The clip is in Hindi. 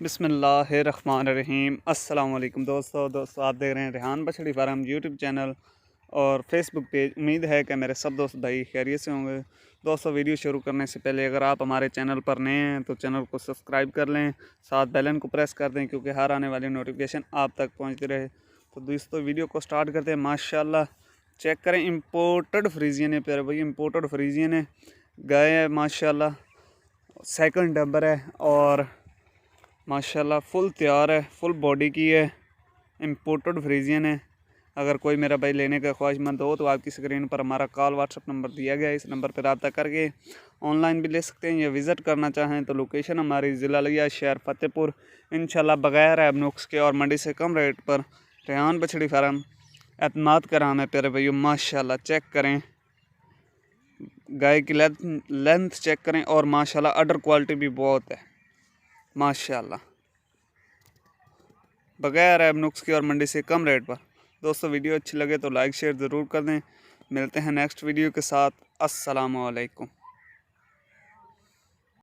बिस्मिल्लाहिर्रहमानिर्रहीम। अस्सलाम वालेकुम दोस्तों आप देख रहे हैं रेहान बछड़ी फार्म यूट्यूब चैनल और फेसबुक पेज। उम्मीद है कि मेरे सब दोस्त भाई खैरियत से होंगे। दोस्तों वीडियो शुरू करने से पहले अगर आप हमारे चैनल पर नए हैं तो चैनल को सब्सक्राइब कर लें, साथ बेल आइकन को प्रेस कर दें क्योंकि हर आने वाली नोटिफिकेशन आप तक पहुँचती रहे। तो दोस्तों वीडियो को स्टार्ट करते हैं। माशाल्लाह चेक करें, इम्पोर्टेड फ्रीजियन है प्यारे भाई, इम्पोर्टेड फ्रीजियन है। गाय है माशाल्लाह, सेकंड नंबर है और माशाल्लाह फुल तैयार है, फुल बॉडी की है, इम्पोर्टेड फ्रीजियन है। अगर कोई मेरा भाई लेने का ख्वाहिशमंद हो तो आपकी स्क्रीन पर हमारा कॉल व्हाट्सअप नंबर दिया गया है, इस नंबर पर रब्ता करके ऑनलाइन भी ले सकते हैं या विज़िट करना चाहें तो लोकेशन हमारी ज़िला लिया शहर फतेहपुर। इंशाल्लाह बगैर ऐब नुक्स के और मंडी से कम रेट पर रेहान बछड़ी फार्म एतमाद का नाम है प्यारे भाइयों। माशाल्लाह चेक करें, गाय की लेंथ चेक करें और माशाल्लाह अडर क्वालिटी भी बहुत है माशाल्लाह, बगैर ऐब नुक्स की और मंडी से कम रेट पर। दोस्तों वीडियो अच्छी लगे तो लाइक शेयर ज़रूर कर दें। मिलते हैं नेक्स्ट वीडियो के साथ। अस्सलामु अलैकुम।